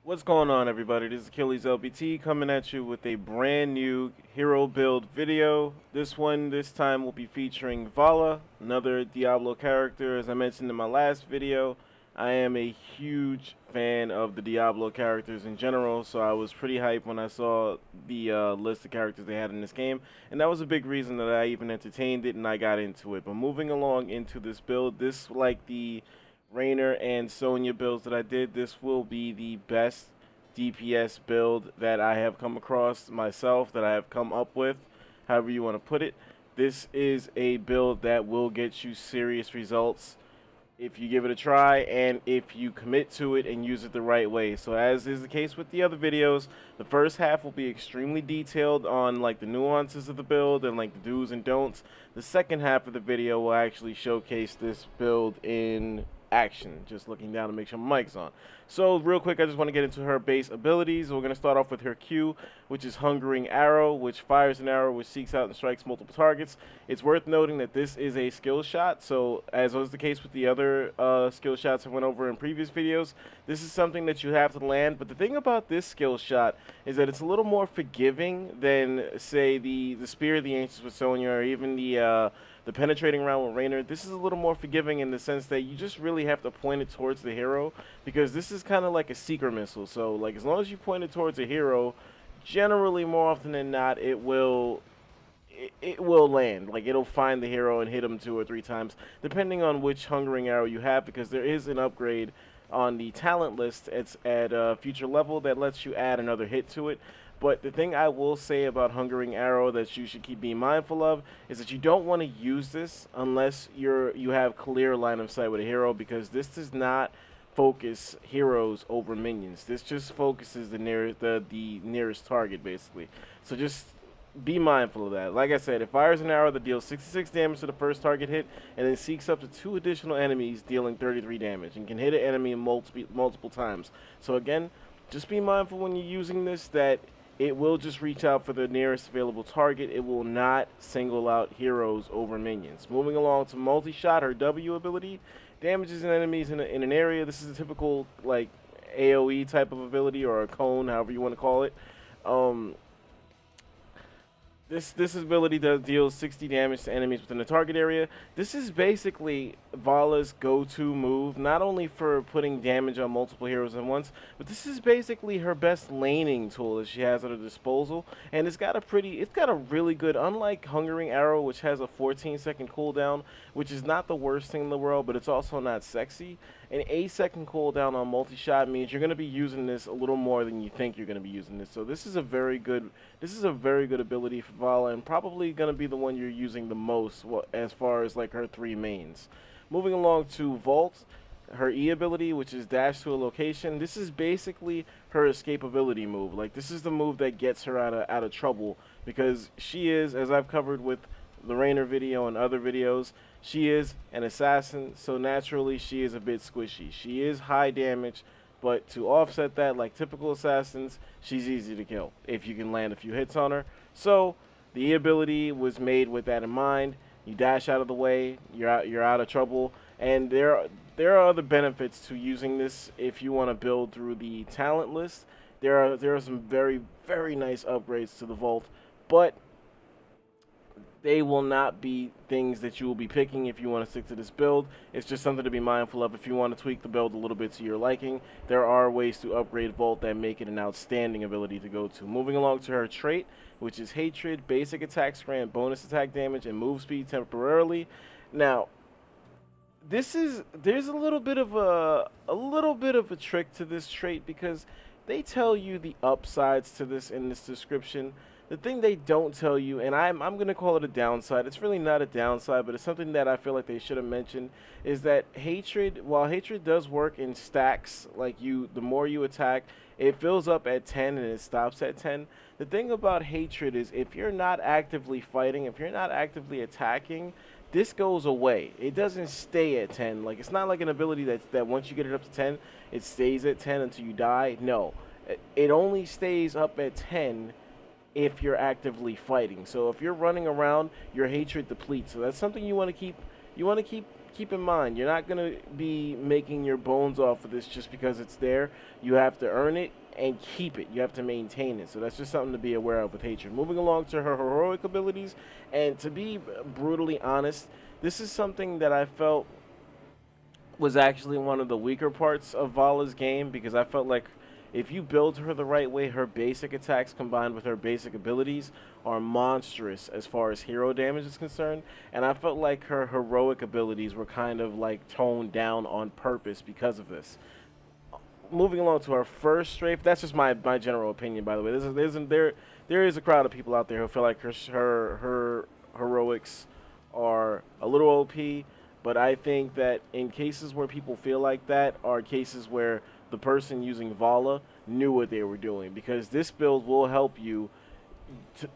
What's going on, everybody? This is Achilles LBT coming at you with a brand new hero build video. This time will be featuring Valla, another Diablo character. As I mentioned in my last video, I am a huge fan of the Diablo characters in general, so I was pretty hyped when I saw the list of characters they had in this game, and that was a big reason that I even entertained it and I got into it. But moving along into this build, like the Rainer and Sonya builds that I did, this will be the best DPS build that I have come across myself, that I have come up with, however you want to put it. This is a build that will get you serious results if you give it a try and if you commit to it and use it the right way. So as is the case with the other videos, the first half will be extremely detailed on like the nuances of the build and like the do's and don'ts. The second half of the video will actually showcase this build in action, just looking down to make sure my mic's on. So real quick, I just want to get into her base abilities. We're going to start off with her Q, which is Hungering Arrow, which fires an arrow which seeks out and strikes multiple targets. It's worth noting that this is a skill shot, so as was the case with the other skill shots I went over in previous videos, this is something that you have to land. But the thing about this skill shot is that it's a little more forgiving than, say, the Spear of the Ancients with Sonya, or even the penetrating round with Rainer. This is a little more forgiving in the sense that you just really have to point it towards the hero, because this is kind of like a seeker missile. So like as long as you point it towards a hero, generally more often than not it will land. Like it'll find the hero and hit him 2 or 3 times depending on which Hungering Arrow you have, because there is an upgrade on the talent list. It's at a future level that lets you add another hit to it. But the thing I will say about Hungering Arrow that you should keep being mindful of is that you don't want to use this unless you have clear line of sight with a hero, because this does not focus heroes over minions. This just focuses the nearest target, basically. So just be mindful of that. Like I said, it fires an arrow that deals 66 damage to the first target hit, and then seeks up to 2 additional enemies, dealing 33 damage, and can hit an enemy multiple times. So again, just be mindful when you're using this that it will just reach out for the nearest available target. It will not single out heroes over minions. Moving along to multi-shot, her W ability damages enemies in an area. This is a typical like AoE type of ability, or a cone, however you want to call it. This ability deals 60 damage to enemies within the target area. This is basically Valla's go-to move, not only for putting damage on multiple heroes at once, but this is basically her best laning tool that she has at her disposal. And it's got a really good, unlike Hungering Arrow, which has a 14-second cooldown, which is not the worst thing in the world, but it's also not sexy. An 8-second cooldown on multi-shot means you're going to be using this a little more than you think you're going to be using this. So this is a very good ability for Valla, and probably going to be the one you're using the most as far as like her 3 mains. Moving along to Vault, her E ability, which is dash to a location. This is basically her escapability move. Like this is the move that gets her out of trouble, because she is, as I've covered with the Rainer video and other videos, she is an assassin, so naturally she is a bit squishy. She is high damage, but to offset that, like typical assassins, she's easy to kill if you can land a few hits on her. So the E ability was made with that in mind. You dash out of the way, you're out of trouble, and there are other benefits to using this if you want to build through the talent list. There are some very nice upgrades to the Vault, but they will not be things that you will be picking if you want to stick to this build. It's just something to be mindful of if you want to tweak the build a little bit to your liking. There are ways to upgrade Vault that make it an outstanding ability to go to. Moving along to her trait, which is Hatred, basic attacks grant bonus attack damage and move speed temporarily. Now, there's a little bit of a trick to this trait, because they tell you the upsides to this in this description. The thing they don't tell you, and I'm going to call it a downside, it's really not a downside, but it's something that I feel like they should have mentioned, is that Hatred, while Hatred does work in stacks, like the more you attack, it fills up at 10 and it stops at 10. The thing about Hatred is if you're not actively fighting, if you're not actively attacking, this goes away. It doesn't stay at 10. Like, it's not like an ability that once you get it up to 10, it stays at 10 until you die. No, it only stays up at 10 if you're actively fighting. So if you're running around, your Hatred depletes. So that's something you want to keep keep in mind, you're not going to be making your bones off of this just because it's there. You have to earn it and keep it. You have to maintain it. So that's just something to be aware of with hatred. Moving along to her heroic abilities, and to be brutally honest, this is something that I felt was actually one of the weaker parts of Valla's game, because I felt like if you build her the right way, her basic attacks combined with her basic abilities are monstrous as far as hero damage is concerned. And I felt like her heroic abilities were kind of like toned down on purpose because of this. Moving along to our first strafe, that's just my general opinion, by the way. There is a crowd of people out there who feel like her heroics are a little OP, but I think that in cases where people feel like that are cases where the person using Valla knew what they were doing, because this build will help you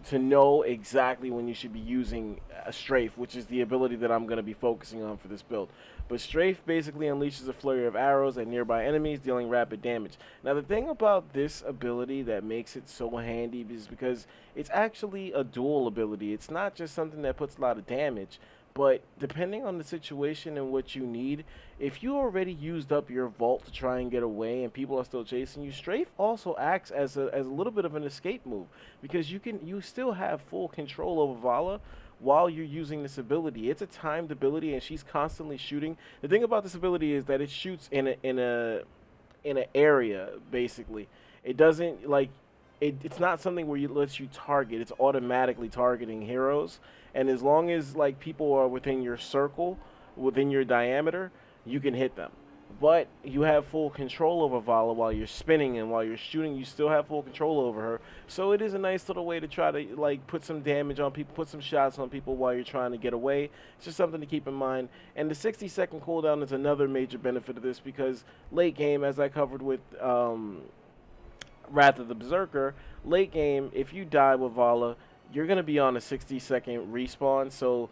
to know exactly when you should be using a strafe, which is the ability that I'm going to be focusing on for this build. But strafe basically unleashes a flurry of arrows at nearby enemies, dealing rapid damage. Now the thing about this ability that makes it so handy is because it's actually a dual ability. It's not just something that puts a lot of damage, but depending on the situation and what you need, if you already used up your vault to try and get away and people are still chasing you, strafe also acts as a little bit of an escape move, because you still have full control over Valla while you're using this ability. It's a timed ability and she's constantly shooting. The thing about this ability is that it shoots in an area, basically. It doesn't it's not something where it lets you target. It's automatically targeting heroes, and as long as like people are within your circle, within your diameter, you can hit them. But you have full control over Valla while you're spinning, and while you're shooting, you still have full control over her. So it is a nice little way to try to like put some damage on people, put some shots on people while you're trying to get away. It's just something to keep in mind. And the 60-second cooldown is another major benefit of this, because late game, as I covered with Wrath of the Berserker, late game, if you die with Valla, you're going to be on a 60-second respawn. So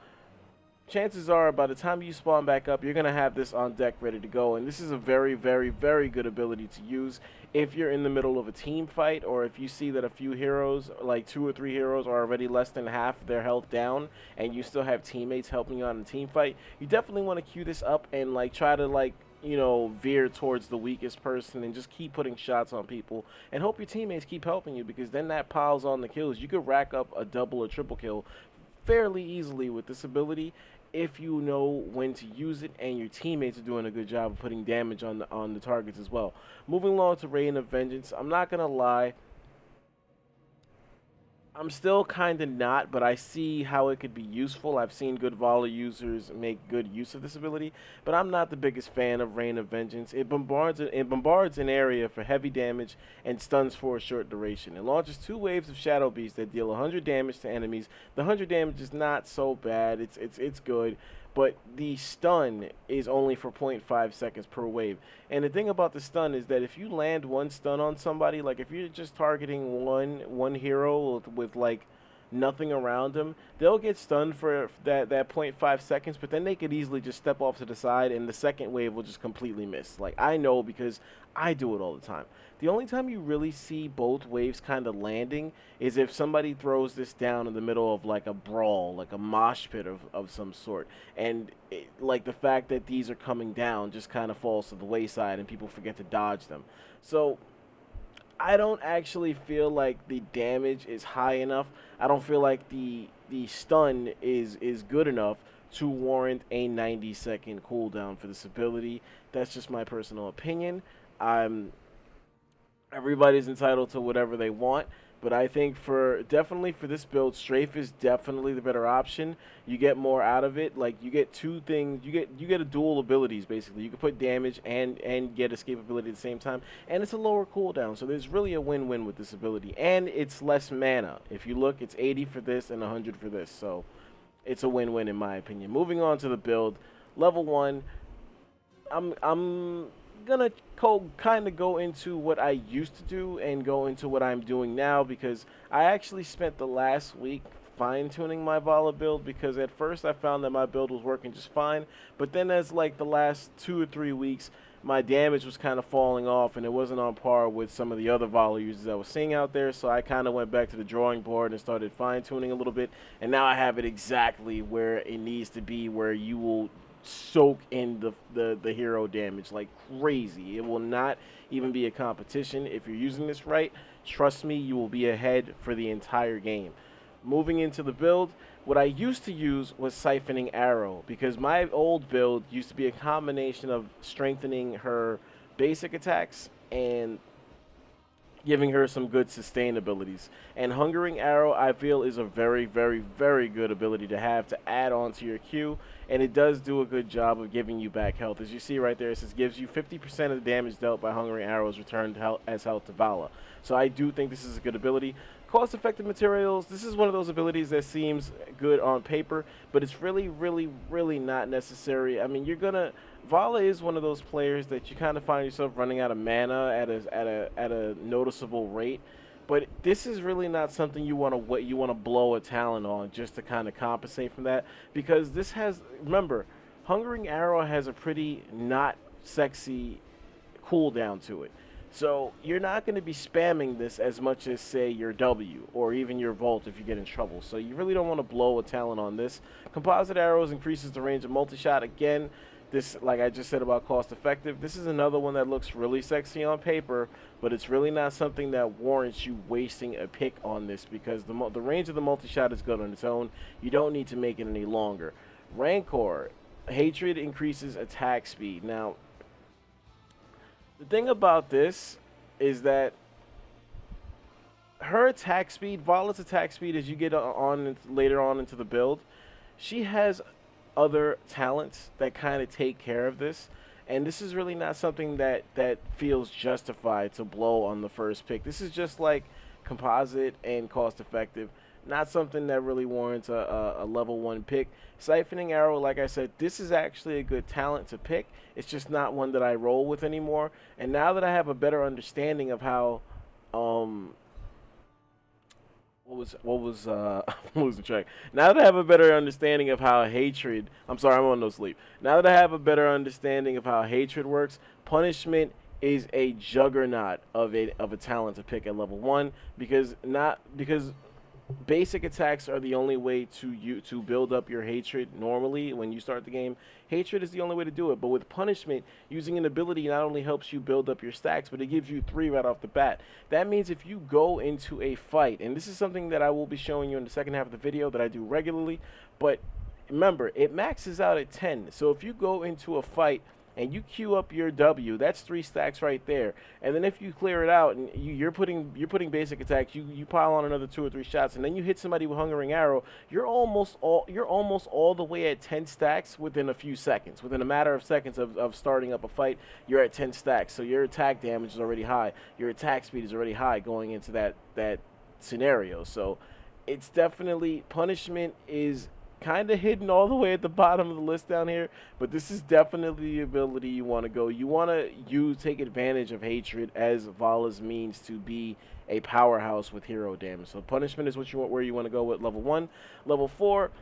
chances are by the time you spawn back up, you're going to have this on deck ready to go. And this is a very, very, very good ability to use if you're in the middle of a team fight, or if you see that a few heroes, like 2 or 3 heroes, are already less than half their health down, and you still have teammates helping you out in a team fight. You definitely want to queue this up and like try to like, you know, veer towards the weakest person and just keep putting shots on people and hope your teammates keep helping you, because then that piles on the kills. You could rack up a double or triple kill fairly easily with this ability if you know when to use it and your teammates are doing a good job of putting damage on the targets as well. Moving along to Reign of Vengeance, I'm not gonna lie, I'm still kind of not, but I see how it could be useful. I've seen good Valla users make good use of this ability, but I'm not the biggest fan of Reign of Vengeance. It bombards an area for heavy damage and stuns for a short duration. It launches 2 waves of Shadow Beasts that deal 100 damage to enemies. The 100 damage is not so bad. It's good. But the stun is only for 0.5 seconds per wave. And the thing about the stun is that if you land one stun on somebody, like if you're just targeting one hero with like nothing around them, they'll get stunned for that 0.5 seconds, but then they could easily just step off to the side and the second wave will just completely miss. Like, I know because I do it all the time. The only time you really see both waves kind of landing is if somebody throws this down in the middle of like a brawl, like a mosh pit of some sort. And like the fact that these are coming down just kind of falls to the wayside and people forget to dodge them. So I don't actually feel like the damage is high enough. I don't feel like the stun is good enough to warrant a 90-second cooldown for this ability. That's just my personal opinion. Everybody's entitled to whatever they want, but I think definitely for this build, strafe is definitely the better option. You get more out of it. Like, you get 2 things. You get a dual abilities, basically. You can put damage and get escapability at the same time, and it's a lower cooldown. So there's really a win-win with this ability, and it's less mana. If you look, it's 80 for this and 100 for this. So it's a win-win in my opinion. Moving on to the build, level 1. I'm gonna kind of go into what I used to do and go into what I'm doing now, because I actually spent the last week fine-tuning my Valla build, because at first I found that my build was working just fine, but then as like the last 2 or 3 weeks, my damage was kind of falling off and it wasn't on par with some of the other Valla users I was seeing out there. So I kind of went back to the drawing board and started fine-tuning a little bit, and now I have it exactly where it needs to be, where you will soak in the hero damage like crazy. It will not even be a competition. If you're using this right, trust me, you will be ahead for the entire game. Moving into the build, what I used to use was Siphoning Arrow, because my old build used to be a combination of strengthening her basic attacks and giving her some good sustain abilities. And Hungering Arrow, I feel, is a very, very, very good ability to have to add on to your queue, and it does do a good job of giving you back health. As you see right there, it says gives you 50% of the damage dealt by Hungering Arrows returned as health to Valla. So I do think this is a good ability. Cost-effective materials, this is one of those abilities that seems good on paper, but it's really, really, really not necessary. I mean, Valla is one of those players that you kind of find yourself running out of mana at a noticeable rate, but this is really not something you want to blow a talent on just to kind of compensate from that, because this has, remember, Hungering Arrow has a pretty not sexy cooldown to it. So you're not going to be spamming this as much as, say, your W or even your Volt if you get in trouble. So you really don't want to blow a talent on this. Composite Arrows increases the range of multi-shot. Again, this, like I just said about cost effective, this is another one that looks really sexy on paper, but it's really not something that warrants you wasting a pick on this, because the range of the multi-shot is good on its own. You don't need to make it any longer. Rancor, Hatred increases attack speed. Now, the thing about this is that her attack speed, Valla's attack speed, as you get on later on into the build, she has other talents that kind of take care of this, and this is really not something that feels justified to blow on the first pick. This is just like composite and cost effective, not something that really warrants a level 1 pick. Siphoning Arrow, like I said, this is actually a good talent to pick. It's just not one that I roll with anymore. And now that I have a better understanding of how, I'm losing track. Now that I have a better understanding of how Hatred, I'm sorry, I'm on no sleep. Now that I have a better understanding of how Hatred works, Punishment is a juggernaut of a talent to pick at level 1, because basic attacks are the only way to build up your Hatred normally when you start the game. Hatred is the only way to do it, but with Punishment, using an ability not only helps you build up your stacks, but it gives you 3 right off the bat. That means if you go into a fight, and this is something that I will be showing you in the second half of the video that I do regularly, but remember, it maxes out at 10. So if you go into a fight and you queue up your W, that's 3 stacks right there. And then if you clear it out and you're putting basic attacks, you pile on another 2 or 3 shots, and then you hit somebody with Hungering Arrow, you're almost all the way at 10 stacks within a few seconds. Within a matter of seconds of starting up a fight, you're at 10 stacks. So your attack damage is already high. Your attack speed is already high going into that scenario. So it's definitely, Punishment is kind of hidden all the way at the bottom of the list down here, but this is definitely the ability you want to go. You want to take advantage of Hatred as Valla's means to be a powerhouse with hero damage. So Punishment is where you want to go with level 1. Level 4,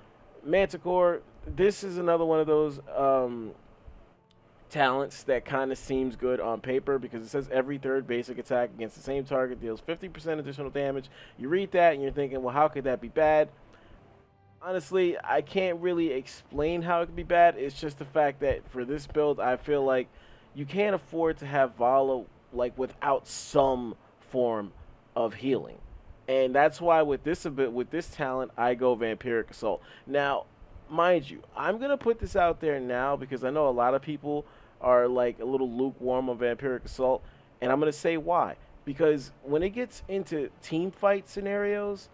Manticore. This is another one of those talents that kind of seems good on paper, because it says every 3rd basic attack against the same target deals 50% additional damage. You read that and you're thinking, well, how could that be bad? Honestly, I can't really explain how it could be bad. It's just the fact that for this build, I feel like you can't afford to have Valla like without some form of healing, and that's why with this talent, I go Vampiric Assault. Now, mind you, I'm gonna put this out there now because I know a lot of people are like a little lukewarm on Vampiric Assault, and I'm gonna say why. Because when it gets into team fight scenarios,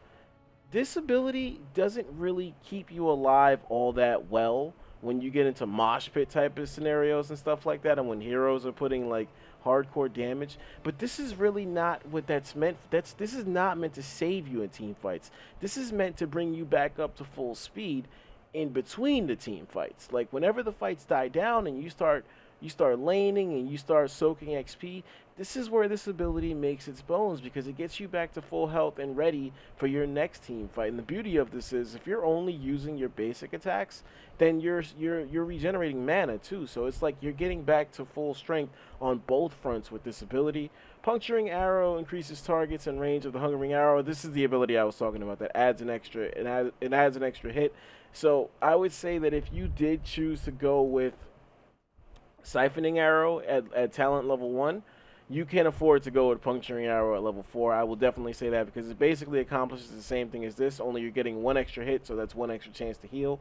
this ability doesn't really keep you alive all that well when you get into mosh pit type of scenarios and stuff like that, and when heroes are putting like hardcore damage. But this is really not what that's meant. This is not meant to save you in team fights. This is meant to bring you back up to full speed in between the team fights. Like whenever the fights die down and you start you start laning and you start soaking XP, this is where this ability makes its bones, because it gets you back to full health and ready for your next team fight. And the beauty of this is, if you're only using your basic attacks, then you're regenerating mana too. So it's like you're getting back to full strength on both fronts with this ability. Puncturing Arrow increases targets and range of the Hungering Arrow. This is the ability I was talking about that adds an extra, it adds an extra hit. So I would say that if you did choose to go with Siphoning Arrow at talent level 1, you can afford to go with Puncturing Arrow at level 4. I will definitely say that, because it basically accomplishes the same thing as this, only you're getting 1 extra hit, so that's 1 extra chance to heal.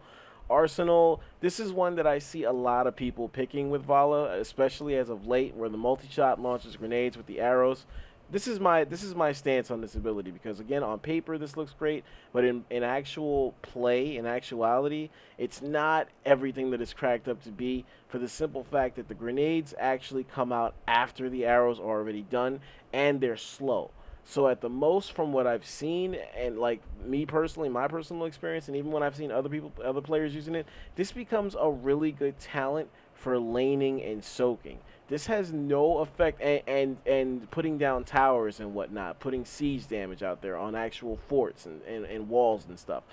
Arsenal, this is one that I see a lot of people picking with Valla, especially as of late, where the multi-shot launches grenades with the arrows. This is my stance on this ability, because again, on paper this looks great, but in actual play, in actuality, it's not everything that it's cracked up to be, for the simple fact that the grenades actually come out after the arrows are already done, and they're slow. So at the most, from what I've seen, and like me personally, my personal experience, and even when I've seen other players using it, this becomes a really good talent for laning and soaking. This has no effect, and putting down towers and whatnot, putting siege damage out there on actual forts and walls and stuff.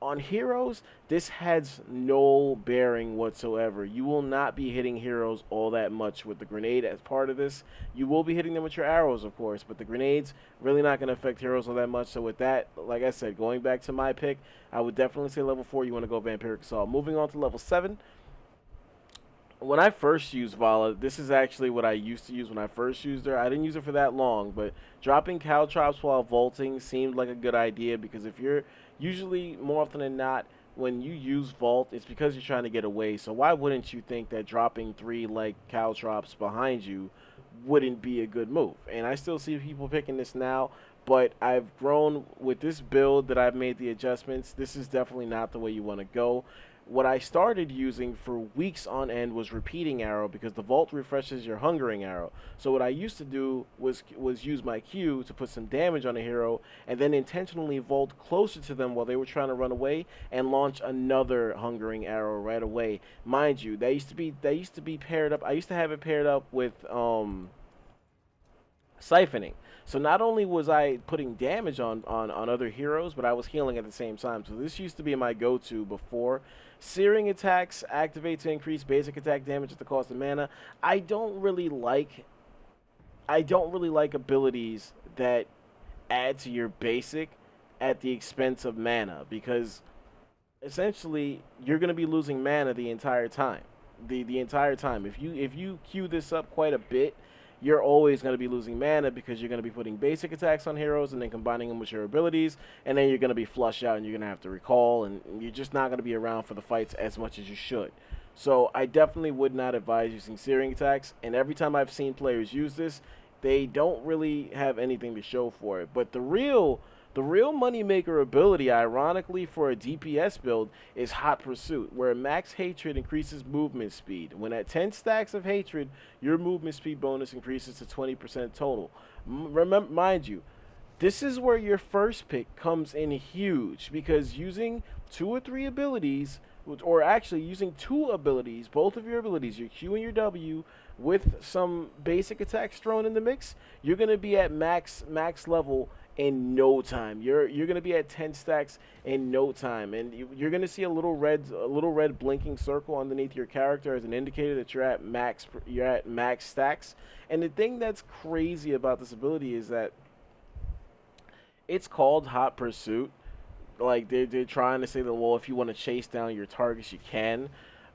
On heroes, this has no bearing whatsoever. You will not be hitting heroes all that much with the grenade as part of this. You will be hitting them with your arrows, of course, but the grenades really not going to affect heroes all that much. So with that, like I said, going back to my pick, I would definitely say level 4, you want to go Vampiric Assault. Moving on to level 7. When I first used Valla, this is actually what I used to use when I first used her. I didn't use it for that long, but dropping caltrops while vaulting seemed like a good idea, because if you're usually, more often than not, when you use vault, it's because you're trying to get away. So why wouldn't you think that dropping 3 like caltrops behind you wouldn't be a good move? And I still see people picking this now, but I've grown with this build that I've made the adjustments. This is definitely not the way you want to go. What I started using for weeks on end was Repeating Arrow, because the vault refreshes your Hungering Arrow. So what I used to do was use my Q to put some damage on a hero, and then intentionally vault closer to them while they were trying to run away, and launch another Hungering Arrow right away. Mind you, that used to be paired up. I used to have it paired up with Siphoning. So not only was I putting damage on other heroes, but I was healing at the same time. So this used to be my go-to before. Searing attacks activate to increase basic attack damage at the cost of mana. I don't really like abilities that add to your basic at the expense of mana, because essentially you're going to be losing mana the entire time. The entire time. If you queue this up quite a bit, you're always going to be losing mana, because you're going to be putting basic attacks on heroes and then combining them with your abilities, and then you're going to be flushed out and you're going to have to recall, and you're just not going to be around for the fights as much as you should. So I definitely would not advise using searing attacks, and every time I've seen players use this, they don't really have anything to show for it. But the real moneymaker ability, ironically, for a DPS build is Hot Pursuit, where max hatred increases movement speed. When at 10 stacks of hatred, your movement speed bonus increases to 20% total. Remember, mind you, this is where your first pick comes in huge, because using 2 or 3 abilities, or actually using 2 abilities, both of your abilities, your Q and your W, with some basic attacks thrown in the mix, you're going to be at max level in no time. You're going to be at 10 stacks in no time, and you're going to see a little red blinking circle underneath your character as an indicator that you're at max stacks. And the thing that's crazy about this ability is that it's called Hot Pursuit. Like they're trying to say that, well, if you want to chase down your targets, you can.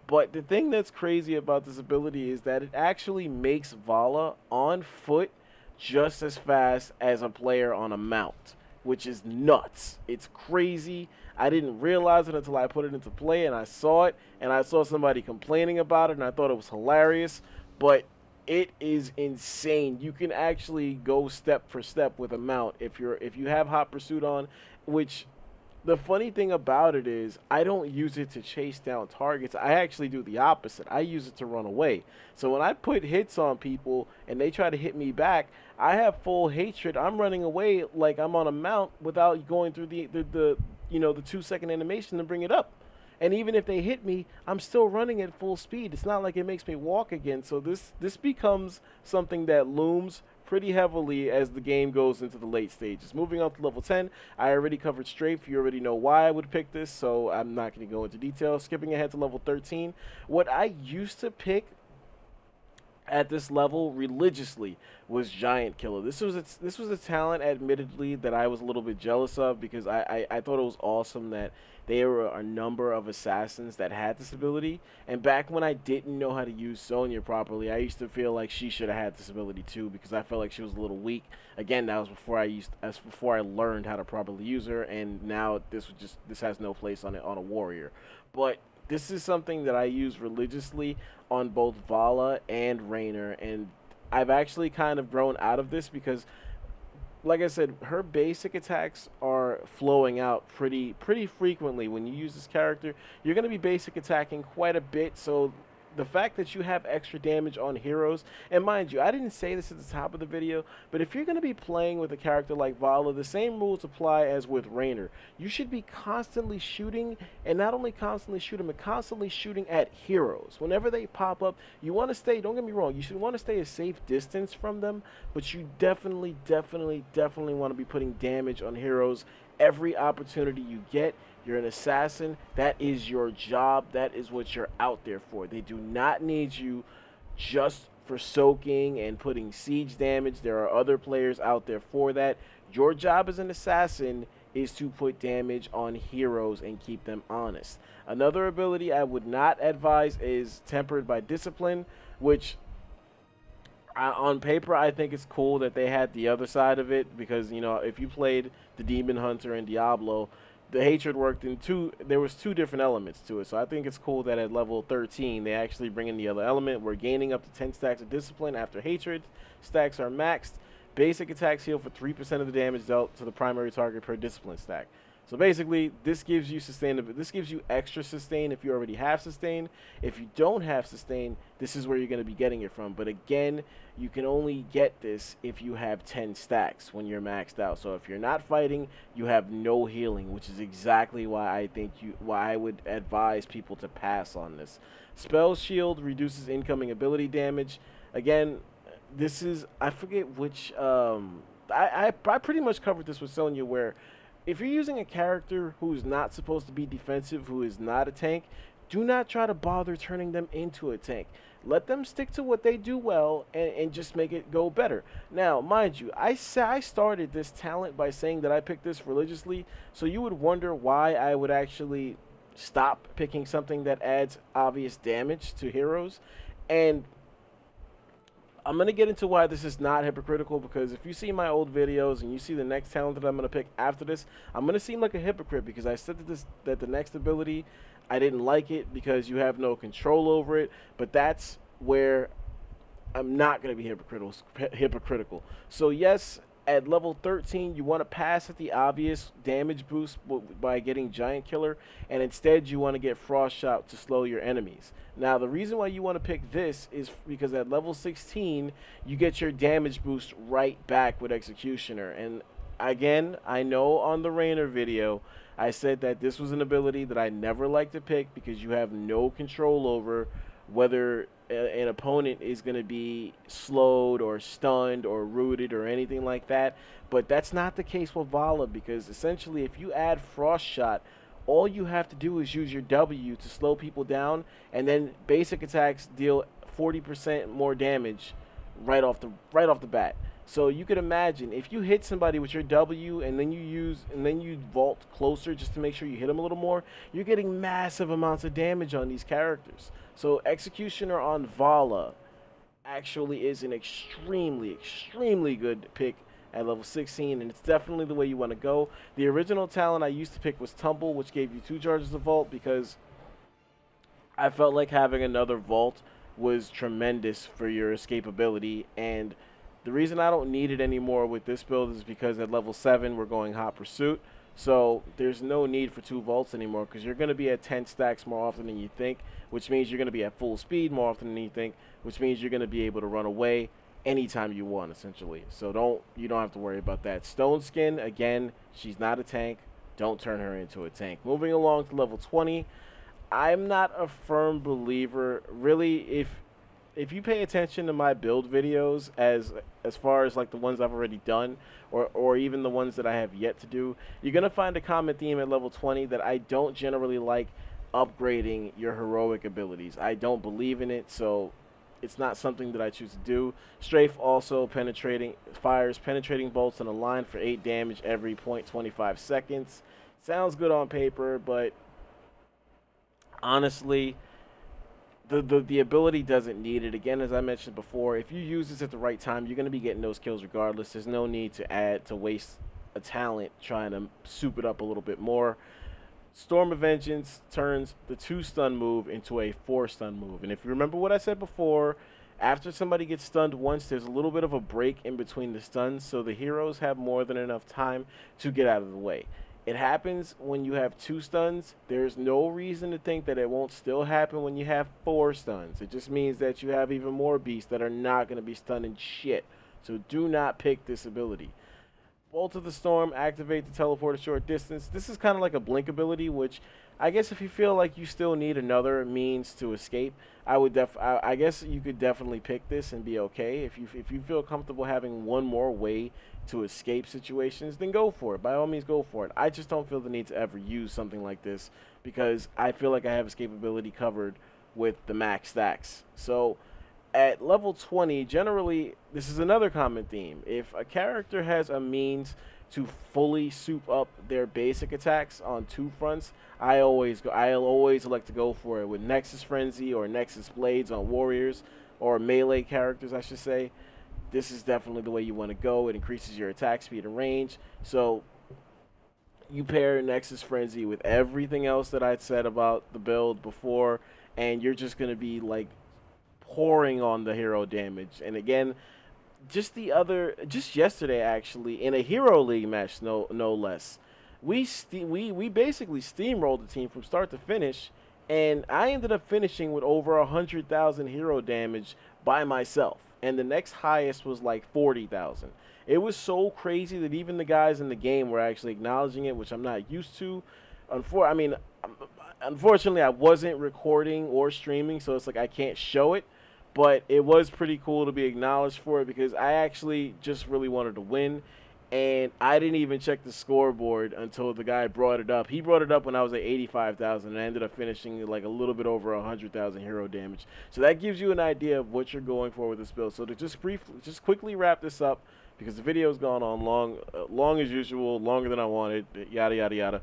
But the thing that's crazy about this ability is that it actually makes Valla on foot just as fast as a player on a mount, which is nuts. It's crazy. I didn't realize it until I put it into play and I saw it, and I saw somebody complaining about it, and I thought it was hilarious, but it is insane. You can actually go step for step with a mount if you have Hot Pursuit on, which the funny thing about it is I don't use it to chase down targets. I actually do the opposite. I use it to run away. So when I put hits on people and they try to hit me back, I have full hatred. I'm running away like I'm on a mount without going through the 2-second animation to bring it up. And even if they hit me, I'm still running at full speed. It's not like it makes me walk again. So this becomes something that looms pretty heavily as the game goes into the late stages. Moving on to level 10, I already covered strafe. You already know why I would pick this, so I'm not going to go into detail. Skipping ahead to level 13, what I used to pick at this level religiously was Giant Killer. This was a talent, admittedly, that I was a little bit jealous of because I thought it was awesome that there were a number of assassins that had this ability. And back when I didn't know how to use Sonya properly, I used to feel like she should have had this ability too because I felt like she was a little weak. Again, that was before I learned how to properly use her, and now this has no place on a warrior. But this is something that I use religiously on both Valla and Raynor, and I've actually kind of grown out of this because, like I said, her basic attacks are flowing out pretty frequently. When you use this character, you're going to be basic attacking quite a bit, so the fact that you have extra damage on heroes, and mind you, I didn't say this at the top of the video, but if you're going to be playing with a character like Valla, the same rules apply as with Raynor. You should be constantly shooting, and not only constantly shooting, but constantly shooting at heroes. Whenever they pop up, you want to stay, don't get me wrong, you should want to stay a safe distance from them, but you definitely want to be putting damage on heroes every opportunity you get. You're an assassin. That is your job. That is what you're out there for. They do not need you just for soaking and putting siege damage. There are other players out there for that. Your job as an assassin is to put damage on heroes and keep them honest. Another ability I would not advise is Tempered by Discipline, which on paper I think it's cool that they had the other side of it because, you know, if you played the Demon Hunter in Diablo, the hatred worked in there was two different elements to it. So I think it's cool that at level 13 they actually bring in the other element. We're gaining up to 10 stacks of discipline after hatred. Stacks are maxed. Basic attacks heal for 3% of the damage dealt to the primary target per discipline stack. So basically, this gives you this gives you extra sustain if you already have sustain. If you don't have sustain, this is where you're going to be getting it from. But again, you can only get this if you have 10 stacks when you're maxed out. So if you're not fighting, you have no healing, which is exactly why I would advise people to pass on this. Spell Shield reduces incoming ability damage. Again, this is, I forget which, I pretty much covered this with Sonya, where if you're using a character who's not supposed to be defensive, who is not a tank, do not try to bother turning them into a tank. Let them stick to what they do well and just make it go better. Now, mind you, I started this talent by saying that I picked this religiously, so you would wonder why I would actually stop picking something that adds obvious damage to heroes. And I'm going to get into why this is not hypocritical, because if you see my old videos and you see the next talent that I'm going to pick after this, I'm going to seem like a hypocrite because I said that the next ability, I didn't like it because you have no control over it, but that's where I'm not going to be hypocritical. So yes, at level 13, you want to pass at the obvious damage boost by getting Giant Killer, and instead you want to get Frost Shot to slow your enemies. Now, the reason why you want to pick this is because at level 16, you get your damage boost right back with Executioner. And again, I know on the Raynor video, I said that this was an ability that I never like to pick because you have no control over whether an opponent is going to be slowed or stunned or rooted or anything like that. But that's not the case with Valla, because essentially if you add Frost Shot, all you have to do is use your W to slow people down, and then basic attacks deal 40% more damage right off the bat. So you could imagine if you hit somebody with your W and then you vault closer just to make sure you hit them a little more, you're getting massive amounts of damage on these characters. So Executioner on Valla actually is an extremely good pick at level 16, and it's definitely the way you want to go. The original talent I used to pick was Tumble, which gave you 2 charges of vault, because I felt like having another vault was tremendous for your escapability, and the reason I don't need it anymore with this build is because at level 7 we're going Hot Pursuit, so there's no need for 2 vaults anymore, because you're going to be at 10 stacks more often than you think, which means you're going to be at full speed more often than you think, which means you're going to be able to run away anytime you want, essentially. So you don't have to worry about that. Stone Skin, again, she's not a tank. Don't turn her into a tank. Moving along to level 20, I'm not a firm believer, really. If you pay attention to my build videos, as far as like the ones I've already done, or even the ones that I have yet to do, you're gonna find a common theme at level 20 that I don't generally like upgrading your heroic abilities. I don't believe in it, so it's not something that I choose to do. Strafe also fires penetrating bolts on a line for 8 damage every 0.25 seconds. Sounds good on paper, but honestly, the ability doesn't need it. Again, as I mentioned before, if you use this at the right time, you're going to be getting those kills regardless. There's no need to waste a talent trying to soup it up a little bit more. Storm of Vengeance turns the 2-stun move into a 4-stun move. And if you remember what I said before, after somebody gets stunned once, there's a little bit of a break in between the stuns, so the heroes have more than enough time to get out of the way. It happens when you have 2 stuns. There's no reason to think that it won't still happen when you have 4 stuns. It just means that you have even more beasts that are not going to be stunning shit. So do not pick this ability. Bolt of the Storm, activate to teleport a short distance. This is kind of like a blink ability, which I guess if you feel like you still need another means to escape, I guess you could definitely pick this and be okay. If you feel comfortable having one more way to escape situations, then go for it. By all means, go for it. I just don't feel the need to ever use something like this because I feel like I have escapability covered with the max stacks. So at level 20, generally, this is another common theme. If a character has a means to fully soup up their basic attacks on 2 fronts, I'll always like to go for it with Nexus Frenzy or Nexus Blades on warriors, or melee characters, I should say. This is definitely the way you want to go. It increases your attack speed and range. So you pair Nexus Frenzy with everything else that I'd said about the build before, and you're just going to be like pouring on the hero damage. And again, just yesterday actually, in a Hero League match, no less, we basically steamrolled the team from start to finish, and I ended up finishing with over 100,000 hero damage by myself, and the next highest was like 40,000. It was so crazy that even the guys in the game were actually acknowledging it, which I'm not used to. Unfortunately, I wasn't recording or streaming, so it's like I can't show it. But it was pretty cool to be acknowledged for it because I actually just really wanted to win. And I didn't even check the scoreboard until the guy brought it up. He brought it up when I was at 85,000, and I ended up finishing like a little bit over 100,000 hero damage. So that gives you an idea of what you're going for with this build. So to just quickly wrap this up, because the video's gone on long as usual, longer than I wanted, yada, yada, yada.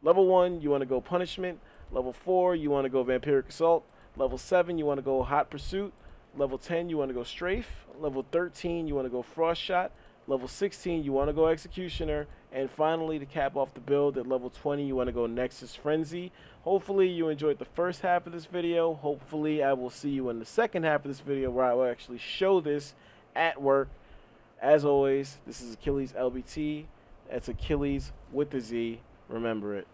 Level 1, you want to go Punishment. Level 4, you want to go Vampiric Assault. Level 7, you want to go Hot Pursuit. Level 10, you want to go Strafe. Level 13, you want to go Frost Shot. Level 16, you want to go Executioner. And finally, to cap off the build, at level 20, you want to go Nexus Frenzy. Hopefully, you enjoyed the first half of this video. Hopefully, I will see you in the second half of this video where I will actually show this at work. As always, this is Achilles LBT. That's Achilles with a Z. Remember it.